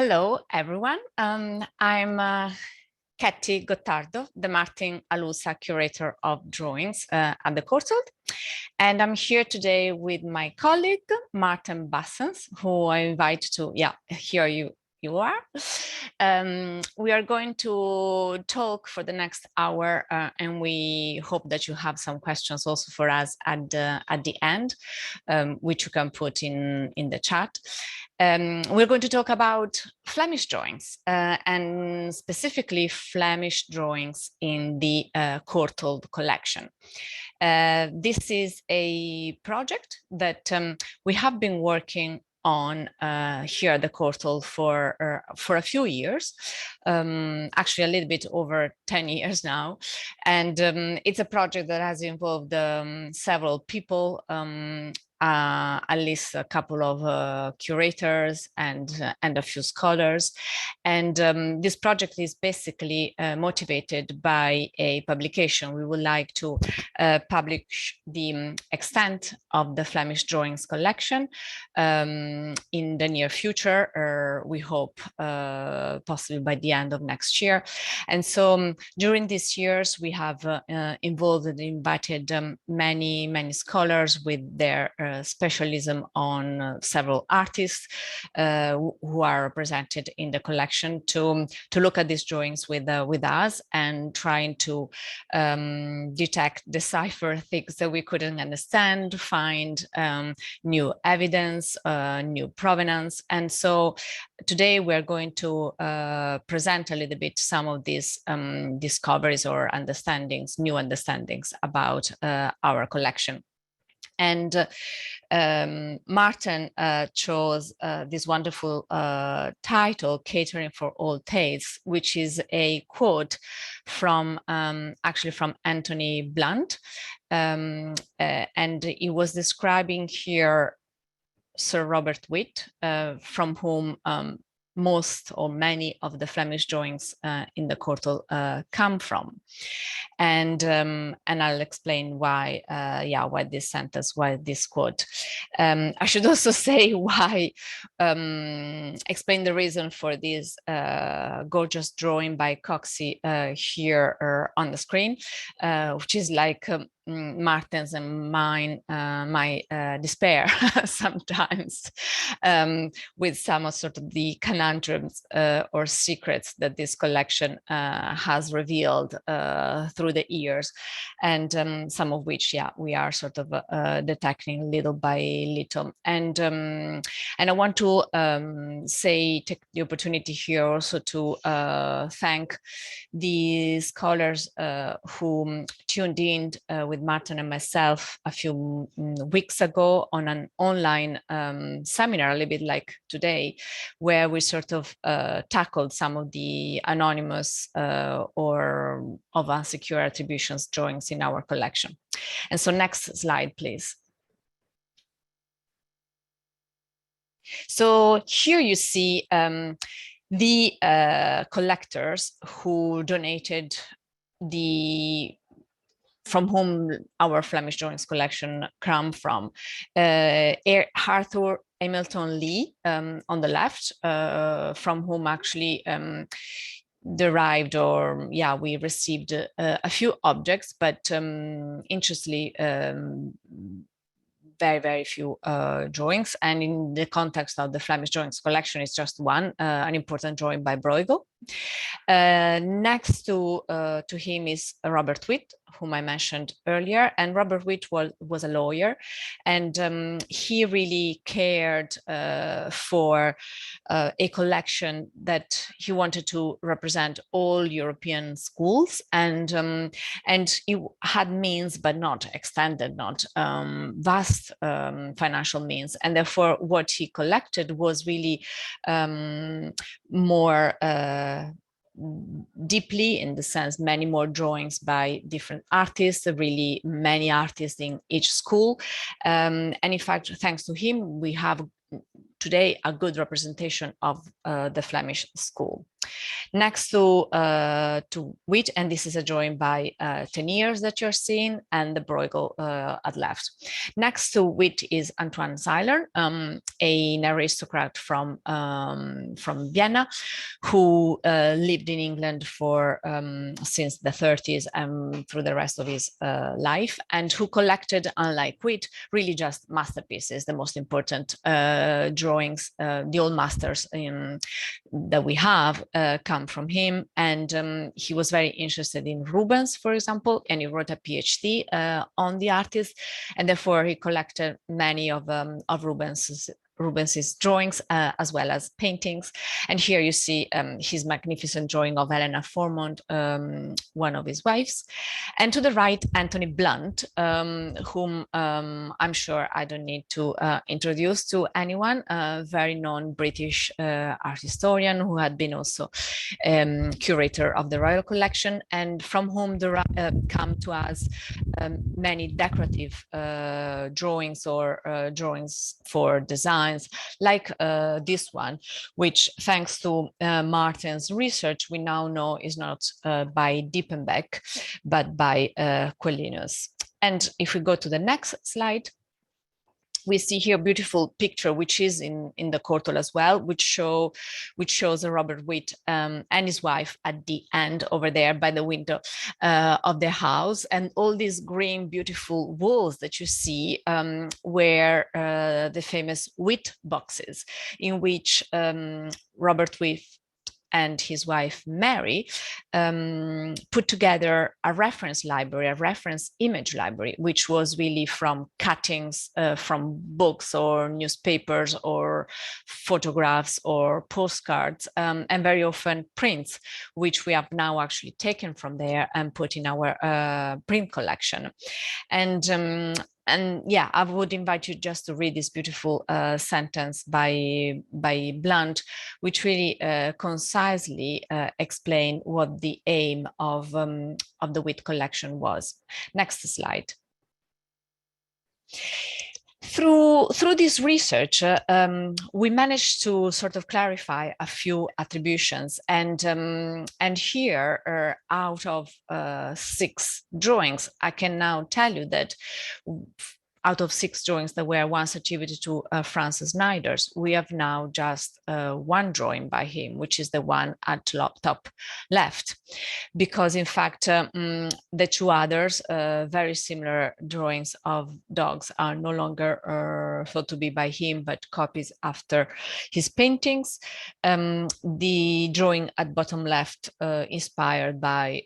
Hello, everyone. I'm Katy Gottardo, the Maerten curator of drawings at the Courtauld. And I'm here today with my colleague, Maarten Bassens, who I invite to, here you are. We are going to talk for the next hour, and we hope that you have some questions also for us at the end, which you can put in the chat. We're going to talk about Flemish drawings, and specifically Flemish drawings in the Courtauld collection. This is a project that we have been working on here at the Courtauld for a few years, actually a little bit over 10 years now. And it's a project that has involved several people, at least a couple of curators and a few scholars. And this project is basically motivated by a publication. We would like to publish the extent of the Flemish drawings collection in the near future, we hope possibly by the end of next year. And so during these years, we have involved and invited many scholars with their specialism on several artists who are represented in the collection to look at these drawings with us and trying to decipher things that we couldn't understand, find new evidence, new provenance. And so today we're going to present a little bit some of these discoveries or new understandings about our collection. And Maarten chose this wonderful title, Catering for All Tastes, which is a quote from actually from Anthony Blunt. And he was describing here Sir Robert Witt, from whom most or many of the Flemish drawings in the Courtauld come from. And I'll explain why this sentence, why this quote. I should also say explain the reason for this gorgeous drawing by Coxey here on the screen, which is like Maarten's and mine, my despair sometimes, with some of sort of the conundrums or secrets that this collection has revealed through the years, and some of which, we are sort of detecting little by little. And I want to take the opportunity here also to thank the scholars who tuned in with Maarten and myself a few weeks ago on an online seminar, a little bit like today, where we sort of tackled some of the anonymous or of unsecure attributions drawings in our collection. And so next slide, please. So here you see the collectors who donated from whom our Flemish drawings collection come from. Arthur Hamilton Lee on the left, from whom actually derived, or we received a few objects, but interestingly very few drawings. And in the context of the Flemish drawings collection, it's just one, an important drawing by Brogle. Next to him is Robert Witt, whom I mentioned earlier. And Robert Witt was a lawyer, and he really cared for a collection that he wanted to represent all European schools, and he had means, but not extended, not vast financial means. And therefore, what he collected was really more deeply, in the sense, many more drawings by different artists, really many artists in each school. And in fact, thanks to him, we have today a good representation of the Flemish school. Next to which, and this is a drawing by Teniers that you're seeing, and the Bruegel at left. Next to which is Antoine Seiler, an aristocrat from Vienna, who lived in England for since the 30s and through the rest of his life, and who collected, unlike Witt, really just masterpieces, the most important drawings, the old masters that we have come from him. And he was very interested in Rubens, for example, and he wrote a PhD on the artist, and therefore he collected many of Rubens's drawings as well as paintings. And here you see his magnificent drawing of Helena Formond, one of his wives. And to the right, Anthony Blunt, whom I'm sure I don't need to introduce to anyone, a very known British art historian who had been also curator of the Royal Collection, and from whom come to us many decorative drawings or drawings for designs, like this one, which thanks to Maerten's research, we now know is not by Diepenbeck, but by Quellinus. And if we go to the next slide, we see here a beautiful picture, which is in the Courtauld as well, which shows a Robert Witt and his wife at the end over there by the window of their house. And all these green, beautiful walls that you see were the famous Witt boxes, in which Robert Witt and his wife Mary put together a reference library, a reference image library, which was really from cuttings from books or newspapers or photographs or postcards, and very often prints, which we have now actually taken from there and put in our print collection. And yeah, I would invite you just to read this beautiful sentence by Blunt, which really concisely explain what the aim of the Witt collection was. Next slide. Through this research, we managed to sort of clarify a few attributions, and here, out of 6 drawings, I can now tell you that out of 6 drawings that were once attributed to Francis Snyders, we have now just 1 drawing by him, which is the one at top left, because in fact the 2 others, very similar drawings of dogs, are no longer thought to be by him, but copies after his paintings. The drawing at bottom left inspired by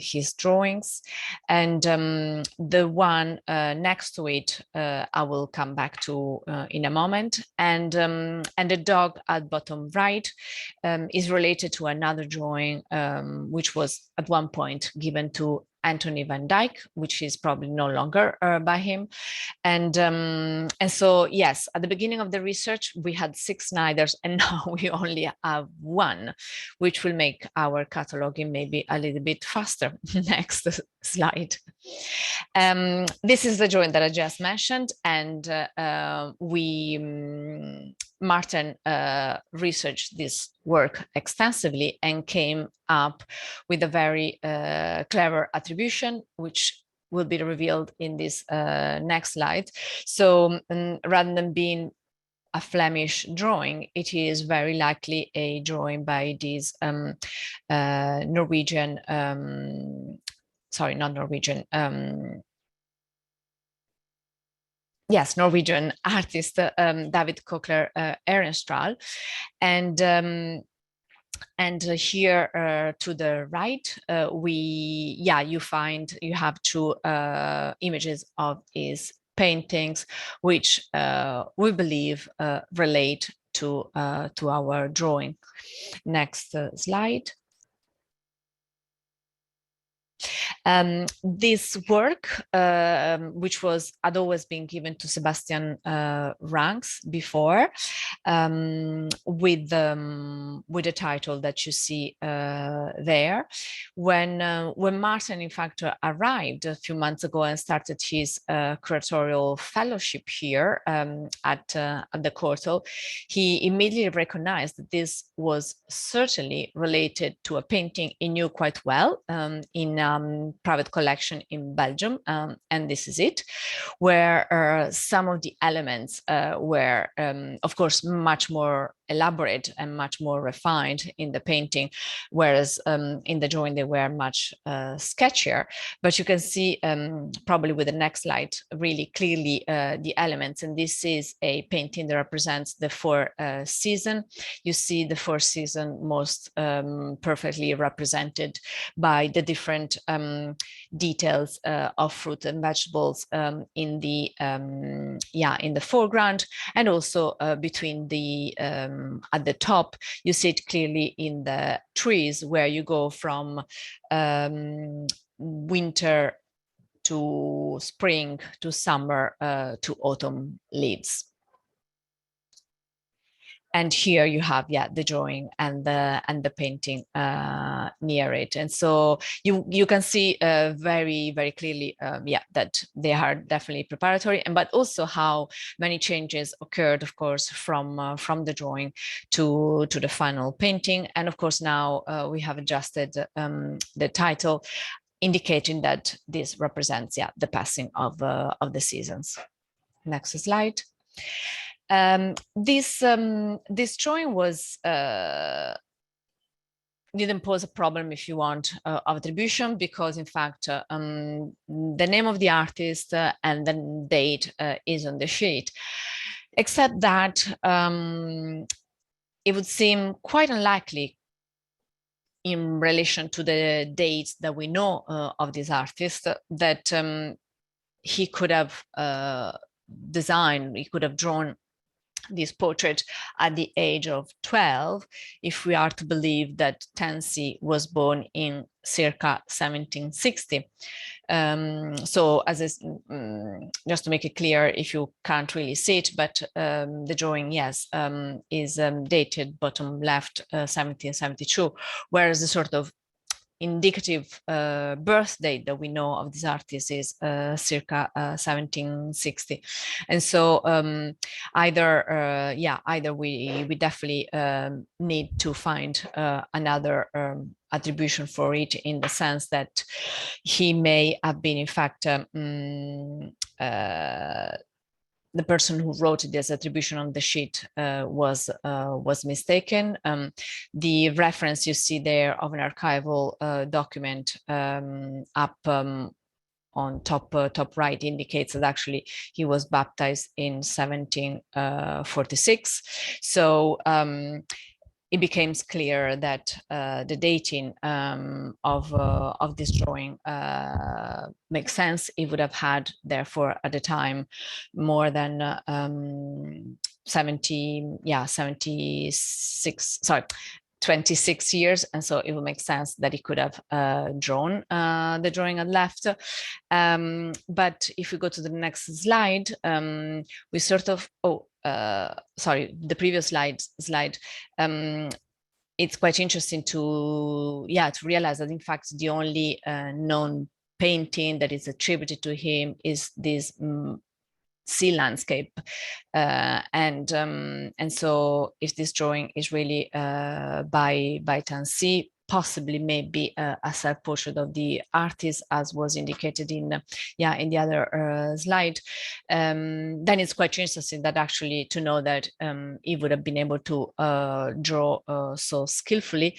his drawings, and the one next to it I will come back to in a moment, and the dog at bottom right is related to another drawing which was at one point given to Anthony van Dyck, which is probably no longer by him. And so, yes, at the beginning of the research, we had 6 Snyders, and now we only have 1, which will make our cataloging maybe a little bit faster. Next slide. This is the drawing that I just mentioned, and Maerten researched this work extensively and came up with a very clever attribution, which will be revealed in this next slide. So rather than being a Flemish drawing, it is very likely a drawing by these Norwegian, sorry, not Norwegian, yes, Norwegian artist David Kokler Ehrenstrahl, and here to the right, you have 2 images of his paintings, which we believe relate to our drawing. Next slide. This work, which had always been given to Sebastian Ranks before, with with the title that you see there. When Maerten, in fact, arrived a few months ago and started his curatorial fellowship here at the Courtauld, he immediately recognized that this was certainly related to a painting he knew quite well in private collection in Belgium, and this is it, where some of the elements were, of course, much more elaborate and much more refined in the painting, whereas in the drawing they were much sketchier. But you can see probably with the next slide really clearly the elements, and this is a painting that represents the four seasons. You see the four seasons most perfectly represented by the different details of fruit and vegetables in the foreground, and also between the at the top you see it clearly in the trees, where you go from winter to spring to summer to autumn leaves. And here you have the drawing and the painting near it, and so you can see very, very clearly that they are definitely preparatory, and but also how many changes occurred, of course, from the drawing to the final painting. And of course now we have adjusted the title, indicating that this represents the passing of the seasons. Next slide. This drawing was didn't pose a problem, if you want, of attribution, because in fact the name of the artist and the date is on the sheet, except that it would seem quite unlikely in relation to the dates that we know of this artist that he could have drawn this portrait at the age of 12, if we are to believe that Tansey was born in circa 1760. So as is, just to make it clear, if you can't really see it, but the drawing, yes, is dated bottom left 1772, whereas the sort of indicative birth date that we know of this artist is circa 1760. And so either we definitely need to find another attribution for it, in the sense that he may have been in fact the person who wrote this attribution on the sheet was mistaken. The reference you see there of an archival document up on top right indicates that actually he was baptized in 1746. So it becomes clear that the dating of this drawing makes sense. It would have had, therefore, at the time, more than 26 years, and so it would make sense that he could have drawn the drawing on left. But if we go to the next slide, we sort of the previous slide. It's quite interesting to realize that in fact the only known painting that is attributed to him is this sea landscape, and so if this drawing is really by Tansey, possibly maybe a self-portrait of the artist, as was indicated in the other slide, then it's quite interesting that actually to know that he would have been able to draw so skillfully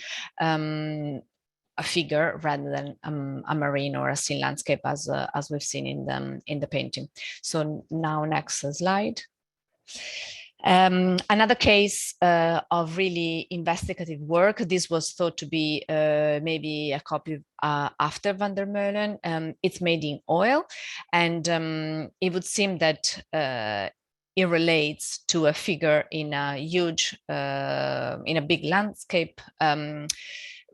a figure rather than a marine or a sea landscape, as we've seen in the painting. So now next slide. Another case of really investigative work. This was thought to be maybe a copy after Van der Meulen. It's made in oil, and it would seem that it relates to a figure in a huge, in a big landscape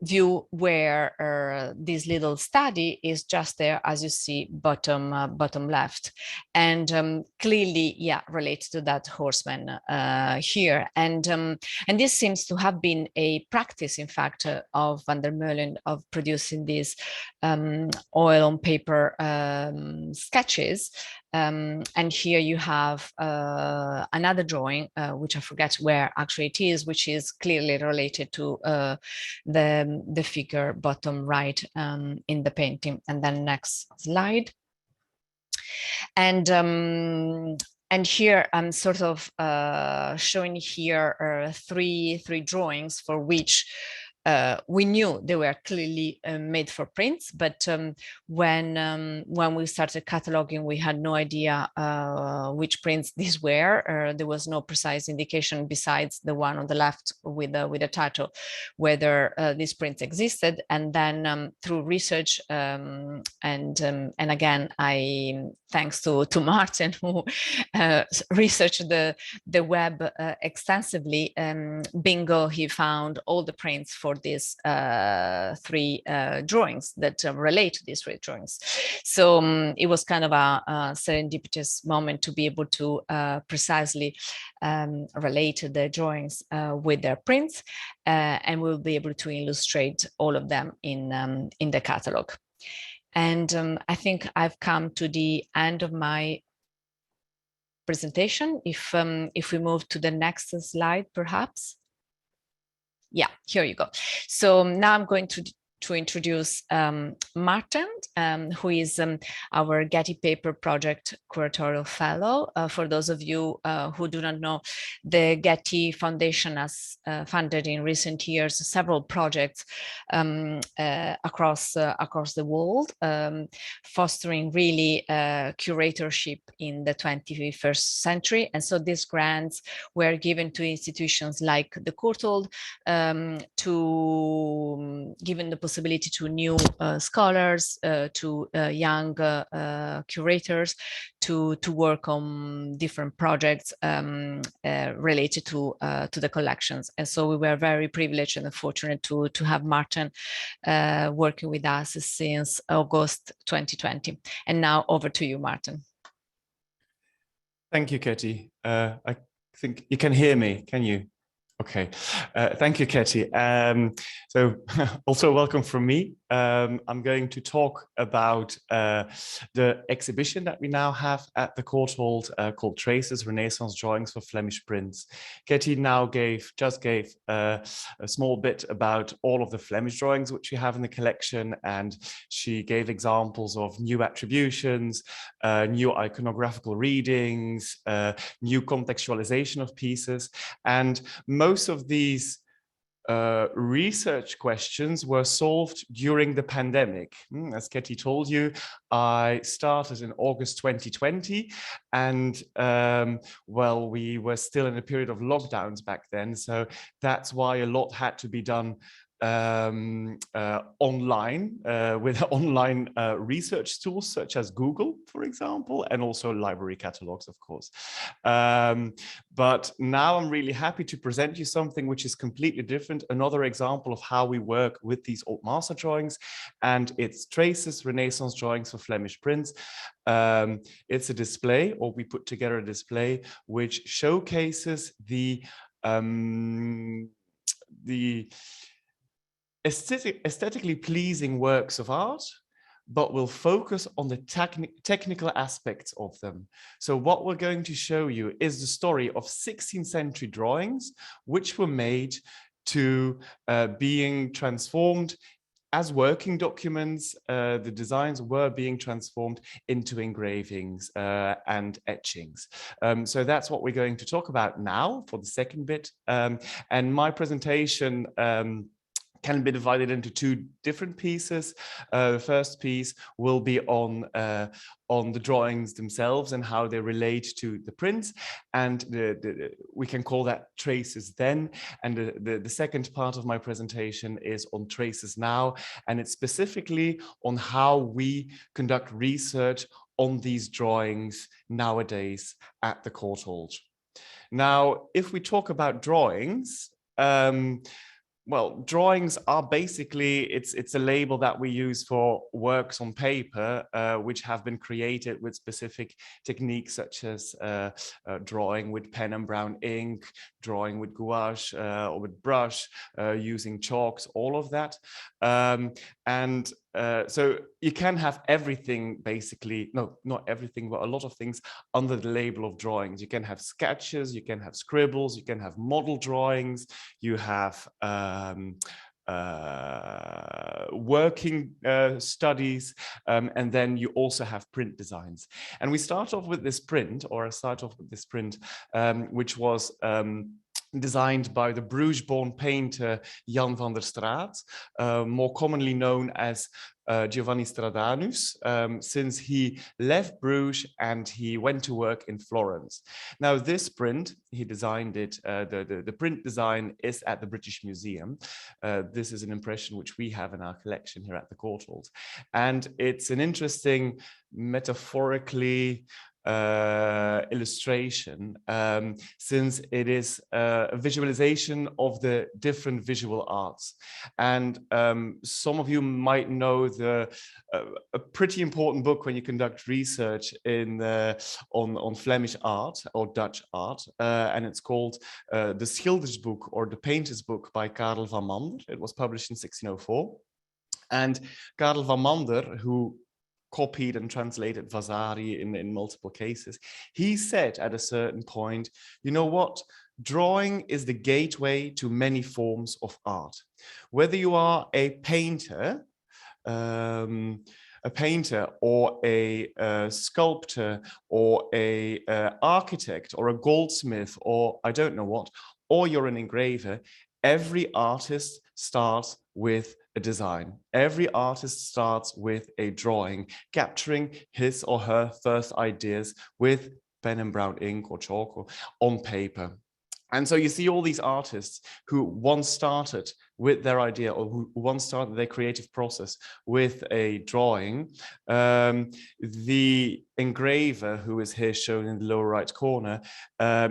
view where this little study is just there, as you see, bottom left, and clearly, yeah, related to that horseman here, and this seems to have been a practice, in fact, of Van der Meulen of producing these oil on paper sketches. And here you have another drawing, which I forget where actually it is, which is clearly related to the figure bottom right in the painting. And then next slide. And here I'm sort of showing here three drawings for which we knew they were clearly made for prints, but when we started cataloging, we had no idea which prints these were. There was no precise indication besides the one on the left with the title, whether these prints existed. And then through research, and again, thanks to Maerten, who researched the web extensively, bingo, he found all the prints for these three drawings that relate to these three drawings. So it was kind of a serendipitous moment to be able to precisely relate the drawings with their prints, and we'll be able to illustrate all of them in the catalog. And I think I've come to the end of my presentation. If we move to the next slide, perhaps. Yeah, here you go. So now I'm going to introduce Maerten, who is our Getty Paper Project Curatorial Fellow. For those of you who do not know, the Getty Foundation has funded in recent years several projects across the world, fostering really curatorship in the 21st century. And so these grants were given to institutions like the Courtauld, to given the possibility to new scholars, to young curators, to work on different projects related to the collections. And so we were very privileged and fortunate to have Maerten working with us since August 2020. And now over to you, Maerten. Thank you, Katie. I think you can hear me, can you? Okay, thank you, Katie. So also welcome from me. I'm going to talk about the exhibition that we now have at the Courtauld called Traces, Renaissance Drawings for Flemish Prints. Katie now just gave a small bit about all of the Flemish drawings which we have in the collection, and she gave examples of new attributions, new iconographical readings, new contextualization of pieces, and most of these research questions were solved during the pandemic. As Katie told you, I started in August 2020, and well, we were still in a period of lockdowns back then, so that's why a lot had to be done online with online research tools such as Google, for example, and also library catalogs, of course. But now I'm really happy to present you something which is completely different, another example of how we work with these old master drawings, and it's Traces, Renaissance Drawings for Flemish Prints. It's a display, or we put together a display, which showcases the aesthetically pleasing works of art, but we'll focus on the technical aspects of them. So what we're going to show you is the story of 16th century drawings, which were made to being transformed as working documents. The designs were being transformed into engravings and etchings. So that's what we're going to talk about now for the second bit. And my presentation can be divided into two different pieces. The first piece will be on the drawings themselves and how they relate to the prints, and we can call that Traces then. And the second part of my presentation is on Traces now, and it's specifically on how we conduct research on these drawings nowadays at the Courtauld. Now, if we talk about drawings, well, drawings are basically, it's a label that we use for works on paper, which have been created with specific techniques such as drawing with pen and brown ink, drawing with gouache or with brush, using chalks, all of that. So you can have everything basically, no, not everything, but a lot of things under the label of drawings. You can have sketches, you can have scribbles, you can have model drawings, you have working studies, and then you also have print designs. And we start off with this print, or I start off with this print, which was designed by the Bruges-born painter Jan van der Stratz, more commonly known as Giovanni Stradanus, since he left Bruges and he went to work in Florence. Now this print, he designed it, the print design is at the British Museum. This is an impression which we have in our collection here at the Courtauld. And it's an interesting, metaphorically illustration, since it is a visualization of the different visual arts. And some of you might know a pretty important book when you conduct research on Flemish art or Dutch art, and it's called the Schildersboek, or the Painter's Book, by Courtauld van Mander. It was published in 1604. And Courtauld van Mander, who copied and translated Vasari in multiple cases, he said at a certain point, you know what? Drawing is the gateway to many forms of art. Whether you are a painter or a sculptor or a architect or a goldsmith, or I don't know what, or you're an engraver, every artist starts with a design. Every artist starts with a drawing, capturing his or her first ideas with pen and brown ink or chalk or on paper. And so you see all these artists who once started with their idea, or who once started their creative process with a drawing. The engraver, who is here shown in the lower right corner,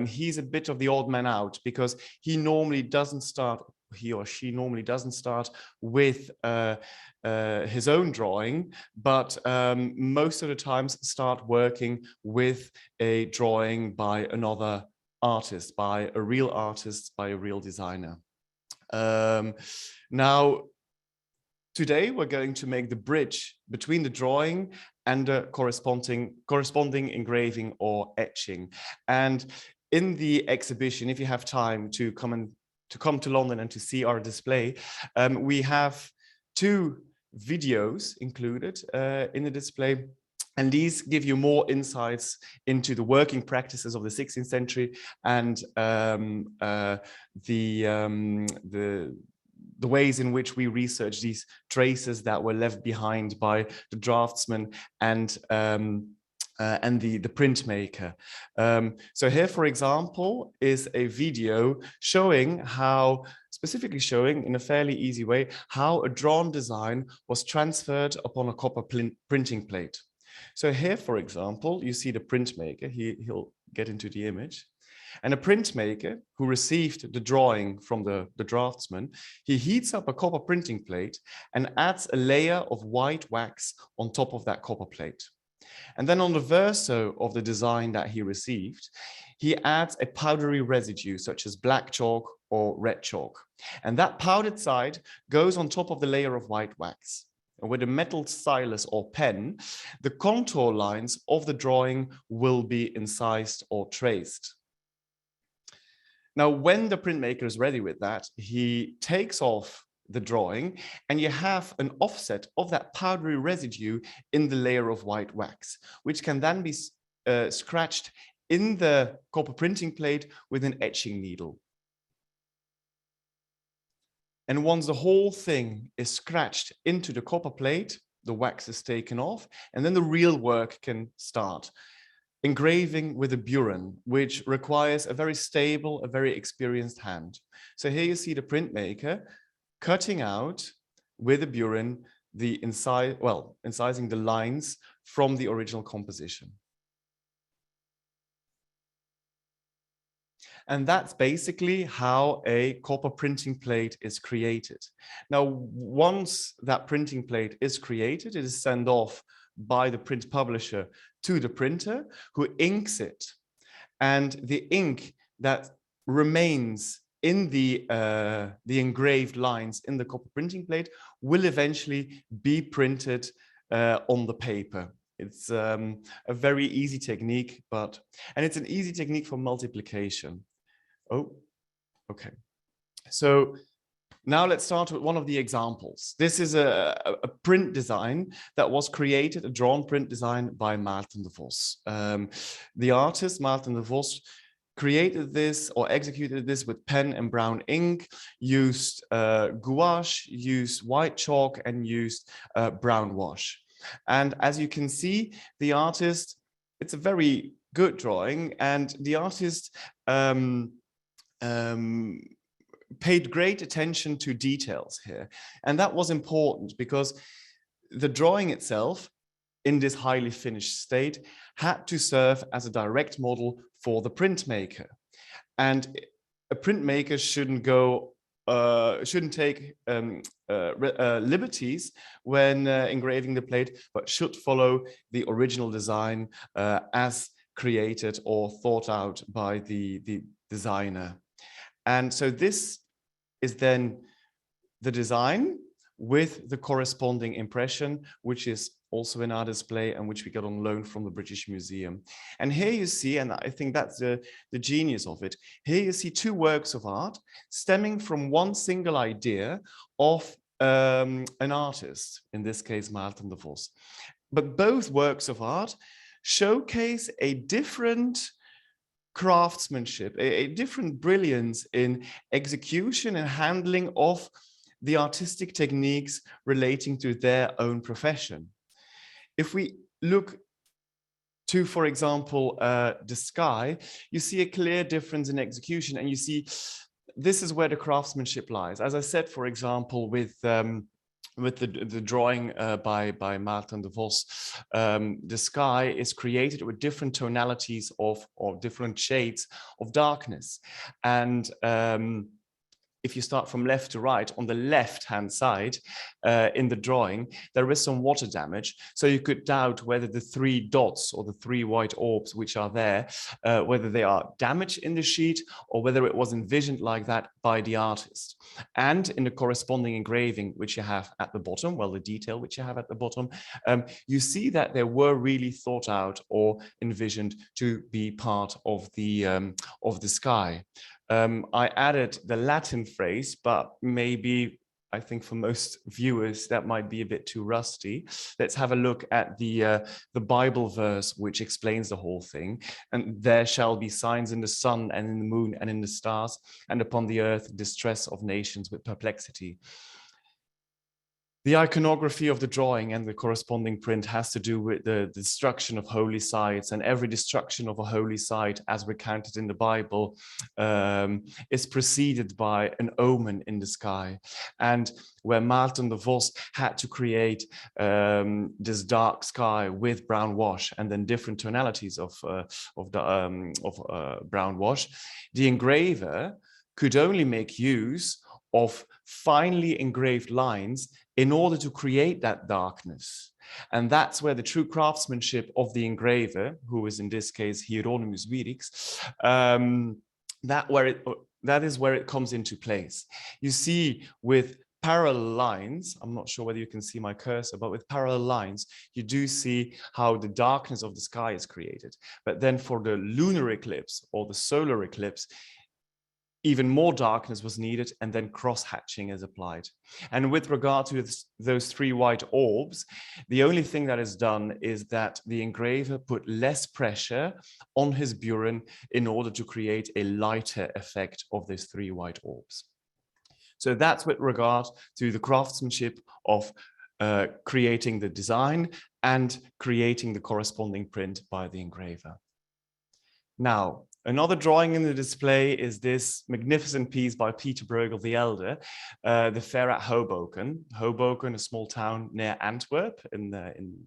he's a bit of the odd man out, because he normally doesn't start, he or she normally doesn't start with his own drawing, but most of the times start working with a drawing by another artist, by a real artist, by a real designer. Now, today we're going to make the bridge between the drawing and the corresponding engraving or etching. And in the exhibition, if you have time to come to London and to see our display, we have 2 videos included in the display. And these give you more insights into the working practices of the 16th century and the ways in which we research these traces that were left behind by the draftsman and the printmaker. So here, for example, is a video showing how, specifically showing in a fairly easy way, how a drawn design was transferred upon a copper printing plate. So here, for example, you see the printmaker. He'll get into the image. And a printmaker who received the drawing from the draftsman, he heats up a copper printing plate and adds a layer of white wax on top of that copper plate. And then on the verso of the design that he received, he adds a powdery residue such as black chalk or red chalk. And that powdered side goes on top of the layer of white wax. And with a metal stylus or pen, the contour lines of the drawing will be incised or traced. Now, when the printmaker is ready with that, he takes off the drawing and you have an offset of that powdery residue in the layer of white wax, which can then be scratched in the copper printing plate with an etching needle. And once the whole thing is scratched into the copper plate, the wax is taken off, and then the real work can start. Engraving with a burin, which requires a very stable, a very experienced hand. So here you see the printmaker cutting out with a burin the incising the lines from the original composition. And that's basically how a copper printing plate is created. Now, once that printing plate is created, it is sent off by the print publisher to the printer, who inks it. And the ink that remains in the engraved lines in the copper printing plate will eventually be printed on the paper. It's a very easy technique, and it's an easy technique for multiplication. Oh, okay. So now let's start with one of the examples. This is a print design that was created, a drawn print design by Maerten van Heemskerck. The artist, Maerten van Heemskerck, created this or executed this with pen and brown ink, used gouache, used white chalk, and used brown wash. And as you can see, the artist, it's a very good drawing, and the artist paid great attention to details here. And that was important because the drawing itself, in this highly finished state, had to serve as a direct model for the printmaker. And a printmaker shouldn't take liberties when engraving the plate, but should follow the original design as created or thought out by the designer. And so this is then the design with the corresponding impression, which is also in our display and which we got on loan from the British Museum. And here you see, and I think that's the genius of it, here you see two works of art stemming from one single idea of an artist, in this case, Maerten van Heemskerck. But both works of art showcase a different craftsmanship, a different brilliance in execution and handling of the artistic techniques relating to their own profession. If we look to, for example, the sky, you see a clear difference in execution, and you see this is where the craftsmanship lies. As I said, for example, with the drawing by Maerten van Heemskerck, the sky is created with different tonalities or different shades of darkness. And if you start from left to right, on the left-hand side in the drawing, there is some water damage. So you could doubt whether the three dots or the three white orbs which are there, whether they are damaged in the sheet or whether it was envisioned like that by the artist. And in the corresponding engraving, which you have at the bottom, well, the detail which you have at the bottom, you see that they were really thought out or envisioned to be part of the sky. I added the Latin phrase, but maybe I think for most viewers that might be a bit too rusty. Let's have a look at the Bible verse which explains the whole thing. And there shall be signs in the sun and in the moon and in the stars, and upon the earth distress of nations with perplexity. The iconography of the drawing and the corresponding print has to do with the destruction of holy sites, and every destruction of a holy site, as recounted in the Bible, is preceded by an omen in the sky. And where Maerten van Heemskerck had to create this dark sky with brown wash and then different tonalities of brown wash, the engraver could only make use of finely engraved lines in order to create that darkness. And that's where the true craftsmanship of the engraver, who is in this case Hieronymus Wierix, that is where it comes into place. You see, with parallel lines, I'm not sure whether you can see my cursor, but with parallel lines, you do see how the darkness of the sky is created. But then for the lunar eclipse or the solar eclipse, even more darkness was needed, and then cross-hatching is applied. And with regard to those three white orbs, the only thing that is done is that the engraver put less pressure on his burin in order to create a lighter effect of those three white orbs. So that's with regard to the craftsmanship of creating the design and creating the corresponding print by the engraver. Now, Another drawing in the display is this magnificent piece by Pieter Bruegel the Elder, the fair at Hoboken. Hoboken, a small town near Antwerp in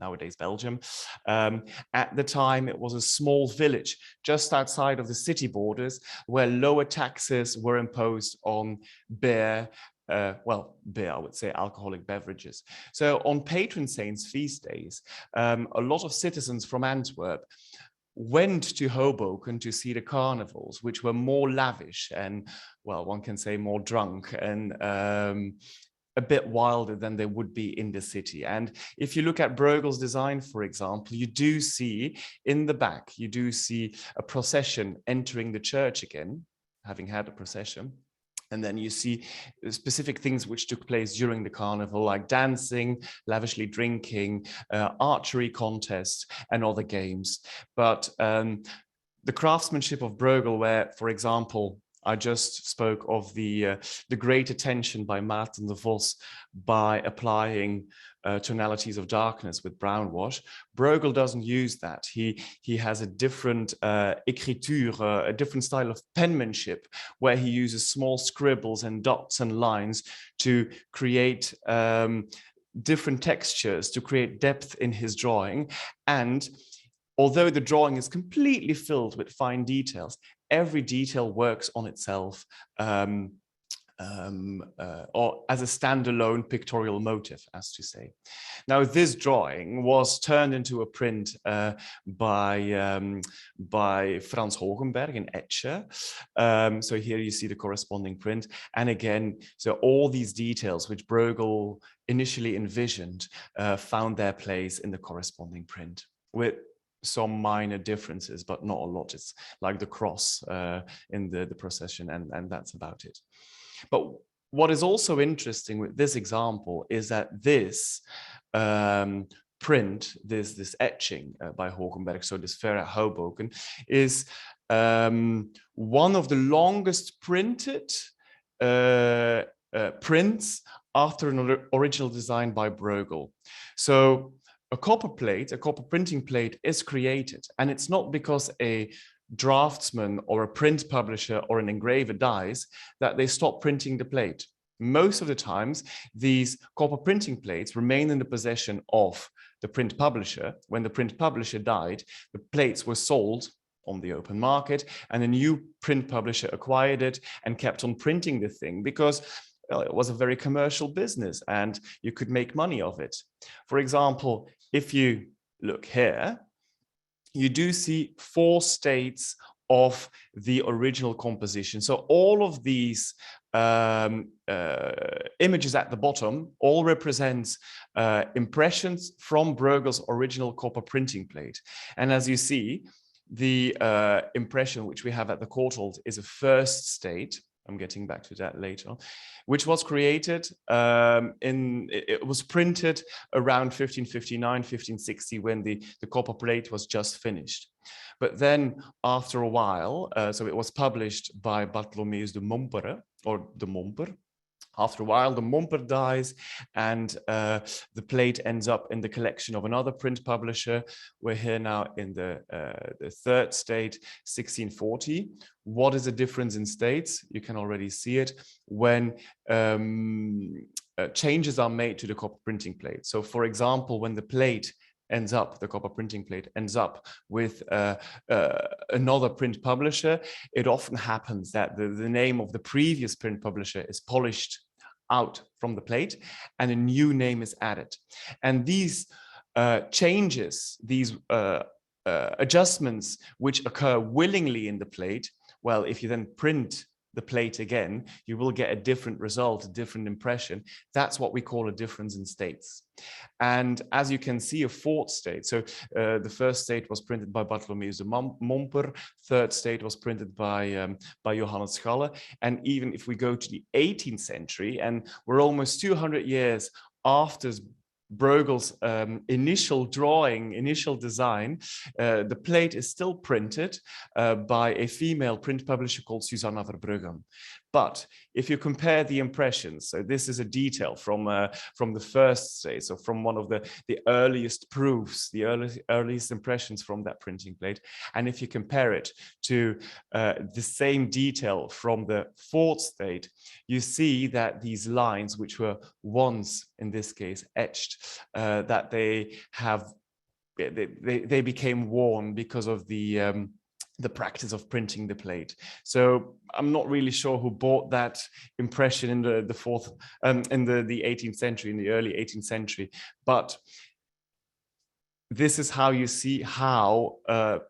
nowadays Belgium. At the time, it was a small village just outside of the city borders where lower taxes were imposed on beer, beer, I would say, alcoholic beverages. So on patron saints' feast days, a lot of citizens from Antwerp went to Hoboken to see the carnivals, which were more lavish and, well, one can say more drunk and a bit wilder than they would be in the city. And if you look at Bruegel's design, for example, you do see in the back, you do see a procession entering the church again, having had a procession. And then you see specific things which took place during the carnival, like dancing, lavishly drinking, archery contests, and other games. But the craftsmanship of Bruegel, where, for example, I just spoke of the great attention by Maerten van Heemskerck by applying tonalities of darkness with brown wash. Brogle doesn't use that. He has a different écriture, a different style of penmanship, where he uses small scribbles and dots and lines to create different textures, to create depth in his drawing. And although the drawing is completely filled with fine details, every detail works on itself or as a standalone pictorial motive, as to say. Now, this drawing was turned into a print by Frans Hogenberg in Etche. So here you see the corresponding print. And again, so all these details which Bruegel initially envisioned found their place in the corresponding print, with some minor differences, but not a lot. It's like the cross in the procession, and that's about it. But what is also interesting with this example is that this print, this etching by Hogenberg, so this fair at Hoboken, is one of the longest printed prints after an original design by Brogle. So a copper printing plate is created, and it's not because a draftsman or a print publisher or an engraver dies that they stop printing the plate. Most of the times, these copper printing plates remain in the possession of the print publisher. When the print publisher died, the plates were sold on the open market, and a new print publisher acquired it and kept on printing the thing because, well, it was a very commercial business and you could make money of it. For example, if you look here, you do see 4 states of the original composition. So all of these images at the bottom all represents impressions from Bruegel's original copper printing plate. And as you see, the impression which we have at the Courtauld is a first state. I'm getting back to that later, which was created it was printed around 1559, 1560, when the copper plate was just finished. But then after a while, so it was published by Bartholomeus de Montpere, or de Montpere. After a while, the Montpere dies, and the plate ends up in the collection of another print publisher. We're here now in the third state, 1640. What is the difference in states? You can already see it when changes are made to the copper printing plate. So, for example, when the plate ends up, the copper printing plate ends up with another print publisher, it often happens that the name of the previous print publisher is polished out from the plate and a new name is added. And these changes, these adjustments which occur willingly in the plate, well, if you then print the plate again, you will get a different result, a different impression. That's what we call a difference in states. And as you can see, a 4th state. So the first state was printed by Bartholomeus de Montpere. Third state was printed by Johannes Schalle. And even if we go to the 18th century, and we're almost 200 years after Bruegel's initial drawing, initial design, the plate is still printed by a female print publisher called Susanna Verbruggen. But if you compare the impressions, so this is a detail from the first stage, so from one of the earliest proofs, the earliest impressions from that printing plate, and if you compare it to the same detail from the fourth state, you see that these lines, which were once, in this case, etched, that they became worn because of the practice of printing the plate. So I'm not really sure who bought that impression in the 18th century, in the early 18th century, but this is how you see how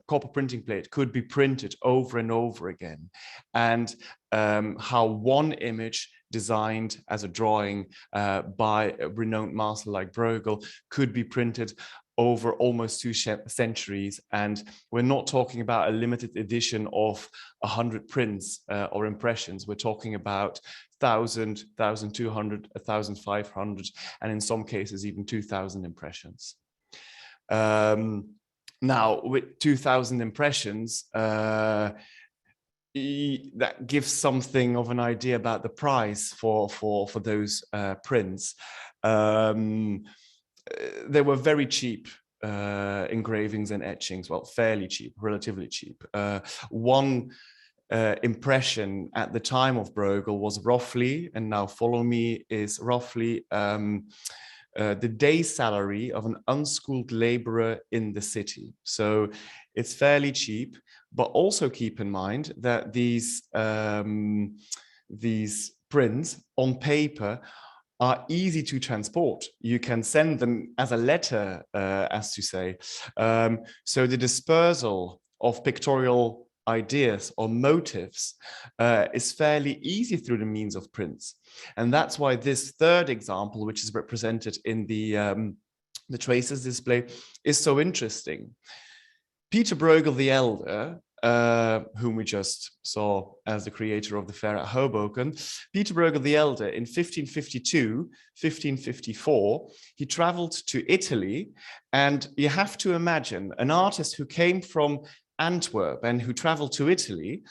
copper printing plate could be printed over and over again, and how one image designed as a drawing by a renowned master like Bruegel could be printed over almost 2 centuries. And we're not talking about a limited edition of 100 prints or impressions. We're talking about 1,000, 1,200, 1,500, and in some cases even 2,000 impressions. Now, with 2,000 impressions, that gives something of an idea about the price for those prints. They were very cheap engravings and etchings, well, fairly cheap, relatively cheap. One impression at the time of Bruegel was roughly, and now follow me, is roughly the day salary of an unschooled laborer in the city. So it's fairly cheap, but also keep in mind that these prints on paper are easy to transport. You can send them as a letter, as to say. So the dispersal of pictorial ideas or motives is fairly easy through the means of prints. And that's why this third example, which is represented in the traces display, is so interesting. Pieter Bruegel the Elder, whom we just saw as the creator of the fair at Hoboken, Pieter Bruegel the Elder, in 1552, 1554, he traveled to Italy. And you have to imagine an artist who came from Antwerp and who traveled to Italy.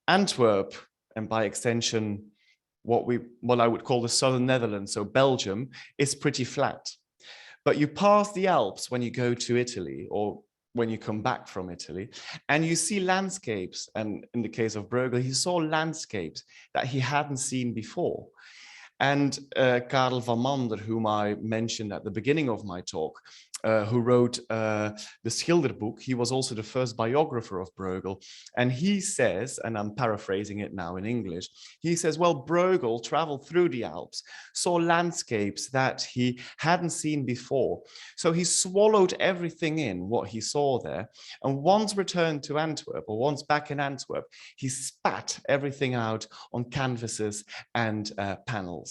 Antwerp, and by extension, what I would call the southern Netherlands, so Belgium, is pretty flat. But you pass the Alps when you go to Italy, or when you come back from Italy, and you see landscapes. And in the case of Bruegel, he saw landscapes that he hadn't seen before. And Karel van Mander, whom I mentioned at the beginning of my talk, who wrote the Schilderboek, he was also the first biographer of Bruegel. And he says, and I'm paraphrasing it now in English, he says, well, Bruegel traveled through the Alps, saw landscapes that he hadn't seen before. So he swallowed everything in, what he saw there. And once returned to Antwerp, or once back in Antwerp, he spat everything out on canvases and panels.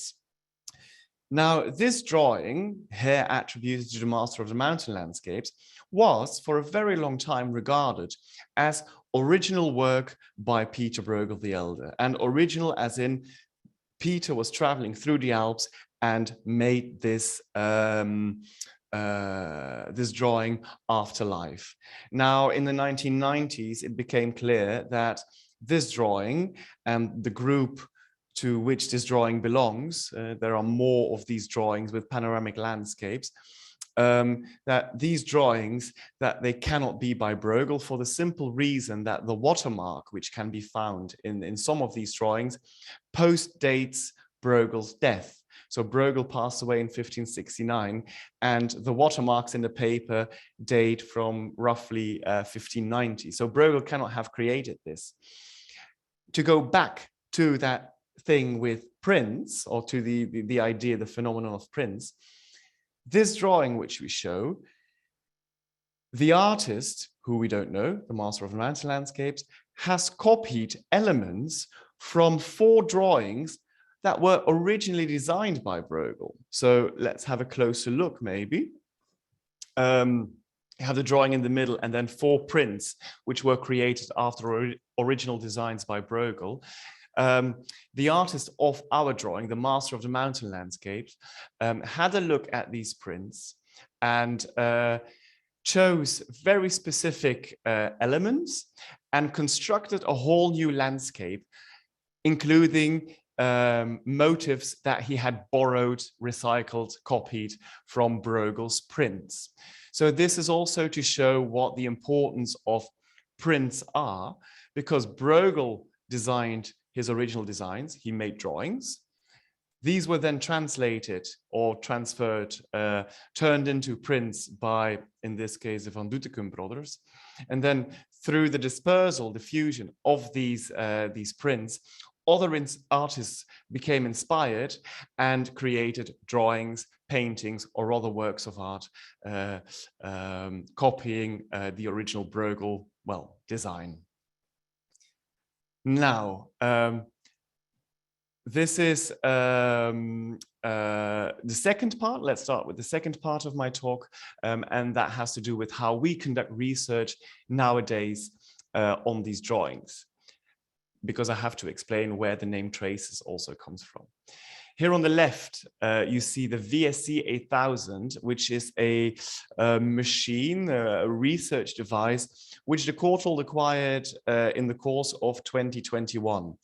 Now, this drawing, here attributed to the master of the mountain landscapes, was for a very long time regarded as original work by Pieter Bruegel the Elder, and original as in Peter was traveling through the Alps and made this this drawing after life. Now, in the 1990s, it became clear that this drawing and the group to which this drawing belongs, there are more of these drawings with panoramic landscapes, that these drawings, that they cannot be by Bruegel, for the simple reason that the watermark, which can be found in some of these drawings, post-dates Bruegel's death. So Bruegel passed away in 1569, and the watermarks in the paper date from roughly 1590. So Bruegel cannot have created this. To go back to that thing with prints, or to the idea, the phenomenon of prints, this drawing which we show, the artist, who we don't know, the master of the mountain landscapes, has copied elements from 4 drawings that were originally designed by Bruegel. So let's have a closer look, maybe. You have the drawing in the middle, and then 4 prints which were created after original designs by Bruegel. The artist of our drawing, the master of the mountain landscapes, had a look at these prints and chose very specific elements and constructed a whole new landscape including motifs that he had borrowed, recycled, copied from Bruegel's prints. So this is also to show what the importance of prints are, because Bruegel designed his original designs, he made drawings. These were then translated or transferred, turned into prints by, in this case, the Van Doetinchem brothers. And then through the dispersal, the fusion of these prints, other artists became inspired and created drawings, paintings, or other works of art, copying the original Bruegel, well, design. Now, this is the second part. Let's start with the second part of my talk, and that has to do with how we conduct research nowadays on these drawings, because I have to explain where the name traces also comes from. Here on the left, you see the VSC 8000, which is a machine, a research device, which the Courtauld acquired in the course of 2021.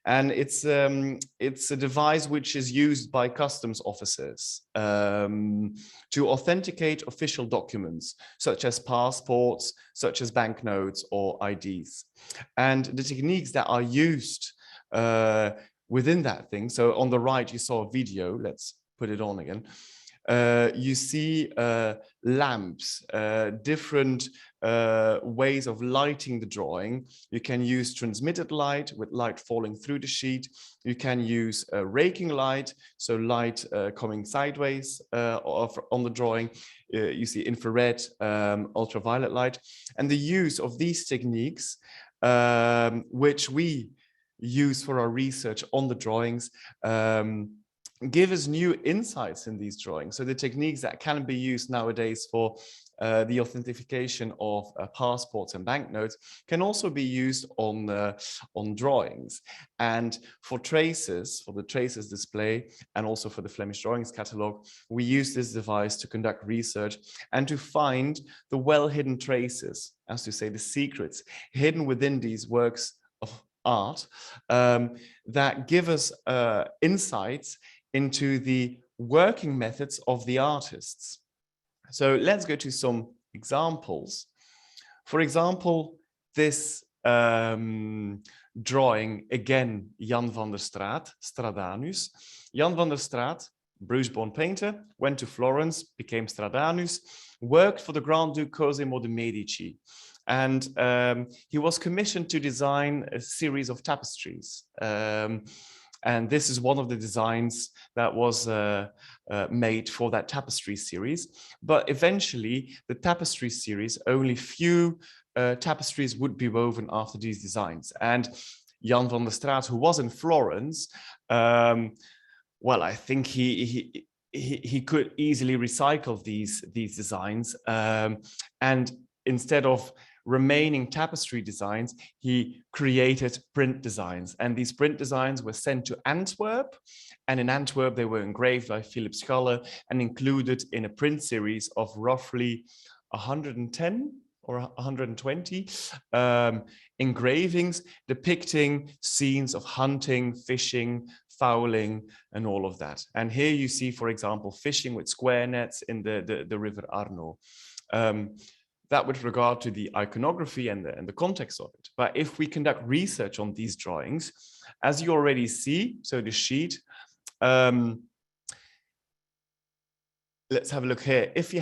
And it's a device which is used by customs officers to authenticate official documents, such as passports, such as banknotes or IDs. And the techniques that are used within that thing. So on the right, you saw a video. Let's put it on again. You see lamps, different ways of lighting the drawing. You can use transmitted light with light falling through the sheet. You can use raking light, so light coming sideways on the drawing. You see infrared, ultraviolet light. And the use of these techniques, which we use for our research on the drawings, give us new insights in these drawings. So the techniques that can be used nowadays for the authentication of passports and banknotes can also be used on drawings. And for traces, for the traces display, and also for the Flemish drawings catalogue, we use this device to conduct research and to find the well-hidden traces, as to say, the secrets hidden within these works of art that give us insights into the working methods of the artists. So let's go to some examples. For example, this drawing, again, Jan van der Straat, Stradanus. Jan van der Straat, Bruges-born painter, went to Florence, became Stradanus, worked for the Grand Duke Cosimo de' Medici. And he was commissioned to design a series of tapestries. And this is one of the designs that was made for that tapestry series. But eventually, the tapestry series, only few tapestries would be woven after these designs. And Jan van der Straat, who was in Florence, well, I think he could easily recycle these designs. And instead of remaining tapestry designs, he created print designs. And these print designs were sent to Antwerp. And in Antwerp, they were engraved by Philip Schaller and included in a print series of roughly 110 or 120 engravings depicting scenes of hunting, fishing, fowling, and all of that. And here you see, for example, fishing with square nets in the River Arno. That with regard to the iconography and the context of it. But if we conduct research on these drawings, as you already see, so the sheet, let's have a look here. If you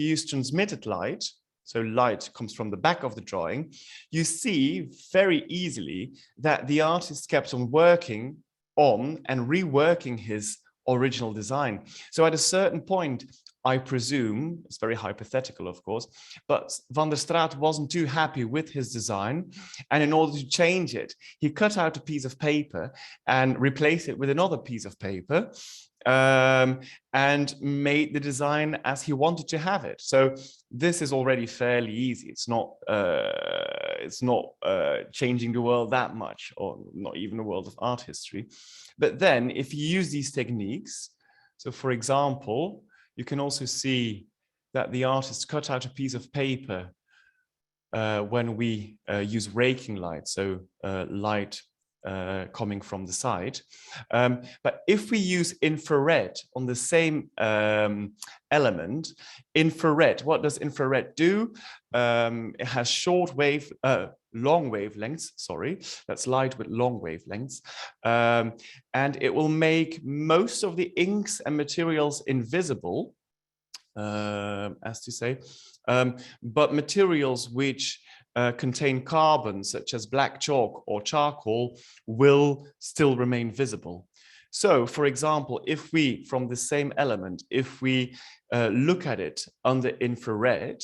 use transmitted light, so light comes from the back of the drawing, you see very easily that the artist kept on working on and reworking his original design. So at a certain point, I presume, it's very hypothetical, of course, but Van der Straat wasn't too happy with his design. And in order to change it, he cut out a piece of paper and replaced it with another piece of paper and made the design as he wanted to have it. So this is already fairly easy. It's not changing the world that much, or not even the world of art history. But then if you use these techniques, so for example, you can also see that the artist cut out a piece of paper when we use raking light, so light coming from the side. But if we use infrared on the same element, infrared, what does infrared do? It has long wavelengths, sorry, that's light with long wavelengths, and it will make most of the inks and materials invisible, as to say, but materials which contain carbon, such as black chalk or charcoal, will still remain visible. So, for example, if we, from the same element, if we look at it under infrared,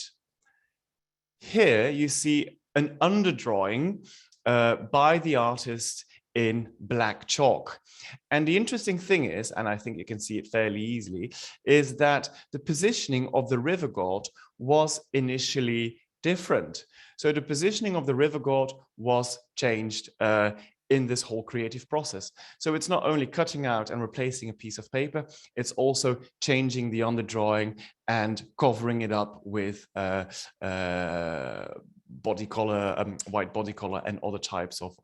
here you see an underdrawing by the artist in black chalk. And the interesting thing is, and I think you can see it fairly easily, is that the positioning of the river god was initially different. So the positioning of the river god was changed in this whole creative process. So it's not only cutting out and replacing a piece of paper, it's also changing the underdrawing and covering it up with body color, white body color, and other types of